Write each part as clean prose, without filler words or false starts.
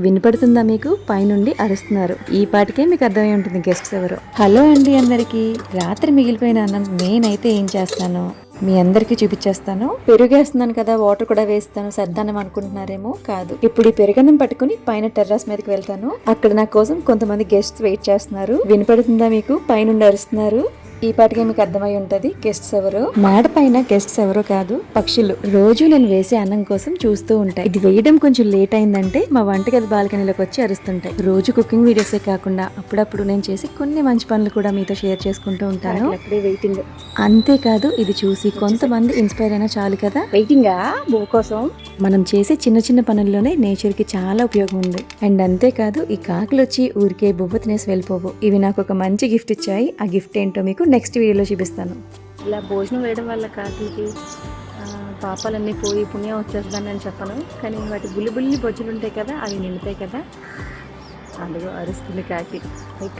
వినపడుతుందా మీకు? పైనుండి అరుస్తున్నారు. ఈ పాటికే మీకు అర్థమై ఉంటుంది గెస్ట్స్ ఎవరో. హలో అండి అందరికి. రాత్రి మిగిలిపోయిన అన్నం నేనైతే ఏం చేస్తాను మీ అందరికి చూపించేస్తాను. పెరుగేస్తున్నాను కదా, వాటర్ కూడా వేస్తాను సర్దానం అనుకుంటున్నారేమో. కాదు, ఇప్పుడు ఈ పెరుగన్నం పట్టుకుని పైన టెర్రస్ మీదకి వెళ్తాను. అక్కడ నా కోసం కొంతమంది గెస్ట్స్ వెయిట్ చేస్తున్నారు. వినపడుతుందా మీకు? పైనుండి అరుస్తున్నారు. ఈ పాటికే మీకు అర్థమై ఉంటది గెస్ట్స్ ఎవరో. మేడ పైన గెస్ట్స్ ఎవరో కాదు, పక్షులు. రోజు నేను వేసే అన్నం కోసం చూస్తూ ఉంటాయి. ఇది వేయడం కొంచెం లేట్ అయిందంటే మా వంటగది బాల్కనీలోకి వచ్చి అరుస్తుంటాయి. రోజు కుకింగ్ వీడియోసే కాకుండా అప్పుడప్పుడు నేను చేసి కొన్ని మంచి పనులు కూడా మీతో షేర్ చేసుకుంటూ ఉంటాను. వెయిటింగ్. అంతేకాదు, ఇది చూసి కొంతమంది ఇన్స్పైర్ అయినా చాలు కదా. వెయిటింగా బో కోసం. మనం చేసే చిన్న చిన్న పనుల్లోనే నేచర్ కి చాలా ఉపయోగం ఉంది. అండ్ అంతేకాదు, ఈ కాకులు వచ్చి ఊరికే బొబ్బ తినేసి వెళ్ళిపోవు. ఇవి నాకు ఒక మంచి గిఫ్ట్ ఇచ్చాయి. ఆ గిఫ్ట్ ఏంటో మీకు నెక్స్ట్ వీడియోలో చూపిస్తాను. ఇలా భోజనం వేయడం వల్ల కాకులకి పాపాలన్నీ పోయి పుణ్యం వచ్చేస్తుందని నేను చెప్పను, కానీ వాటి బుల్లి బొజ్జులు ఉంటాయి కదా, అవి నిండుతాయి కదా. అందులో అరుస్తుంది కాకి.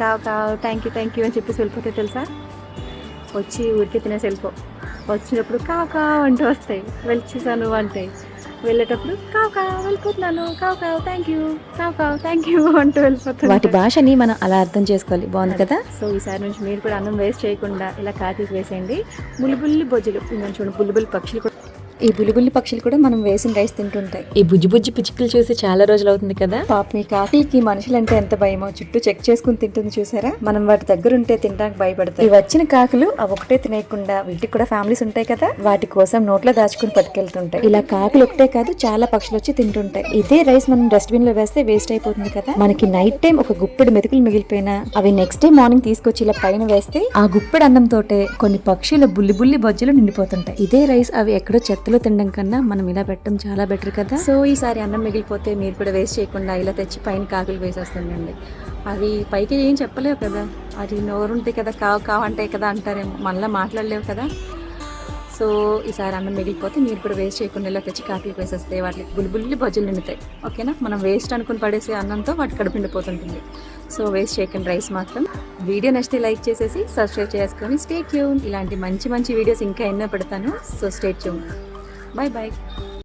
కావు కావు థ్యాంక్ యూ అని చెప్పేసి వెళ్ళిపోతాయి తెలుసా. వచ్చి ఊరికే తినేసి వెళ్ళిపో. వచ్చినప్పుడు కావు కావు అంటూ వస్తాయి. వెళ్ళిచేసాను అంటాయి. వెళ్ళేటప్పుడు కావు వెళ్ళిపోతున్నాను, కావు థ్యాంక్ యూ అంటూ వెళ్ళిపోతాను. వాటి భాషని మనం అలా అర్థం చేసుకోవాలి. బాగుంది కదా. సో ఈసారి నుంచి మీరు కూడా అన్నం వేస్ట్ చేయకుండా ఇలా కాకికి వేసేయండి. బుల్లి బొజ్జులు చూడండి, బుల్లి పక్షులు కూడా. ఈ బుల్లి పక్షులు కూడా మనం వేసిన రైస్ తింటుంటాయి. ఈ బుజ్జి పిచ్చుకలు చూసి చాలా రోజులు అవుతుంది కదా. పాపం ఈ కాకికి మనుషులంటే ఎంత భయమో. చుట్టూ చెక్ చేసుకుని తింటుంది చూసారా. మనం వాటి దగ్గర ఉంటే తినడానికి భయపడతాయి. ఈ వచ్చిన కాకులు అవి ఒకటే తినేయకుండా వీటికి కూడా ఫ్యామిలీస్ ఉంటాయి కదా, వాటి కోసం నోట్లో దాచుకుని పట్టుకెళ్తుంటాయి. ఇలా కాకులు ఒకటే కాదు, చాలా పక్షులు వచ్చి తింటుంటాయి. ఇదే రైస్ మనం డస్ట్బిన్ లో వేస్తే వేస్ట్ అయిపోతుంది కదా. మనకి నైట్ టైం ఒక గుప్పెడు మెతుకులు మిగిలిపోయినా అవి నెక్స్ట్ డే మార్నింగ్ తీసుకొచ్చి ఇలా పైన వేస్తే ఆ గుప్పెడు అన్నం తోటే కొన్ని పక్షుల బుల్లి బొజ్జలు నిండిపోతుంటాయి. ఇదే రైస్ అవి ఎక్కడో చెత్తలో తినడం కన్నా మనం ఇలా పెట్టడం చాలా బెటర్ కదా. సో ఈసారి అన్నం మిగిలిపోతే మీరు కూడా వేస్ట్ చేయకుండా ఇలా తెచ్చి పైన కాకులు వేసేస్తుండండి. అవి పైకి ఏం చెప్పలేవు కదా, అది నోరుంటాయి కదా, కావు అంటాయి కదా అంటారేమో, మళ్ళీ మాట్లాడలేవు కదా. సో ఈసారి అన్నం మిగిలిపోతే మీరు కూడా వేస్ట్ చేయకుండా ఇలా తెచ్చి కాకులు వేసేస్తే వాటికి బుల్లి బొజ్జలు నిండుతాయి. ఓకేనా. మనం వేస్ట్ అనుకుని పడేసే అన్నంతో వాటి కడుపు నిండిపోతుంటుంది. సో వేస్ట్ చేయకండి రైస్ మాత్రం. వీడియో నచ్చితే లైక్ చేసేసి సబ్స్క్రైబ్ చేసుకొని స్టే ట్యూన్. ఇలాంటి మంచి వీడియోస్ ఇంకా ఎన్నో పెడతాను. So stay tune. Bye.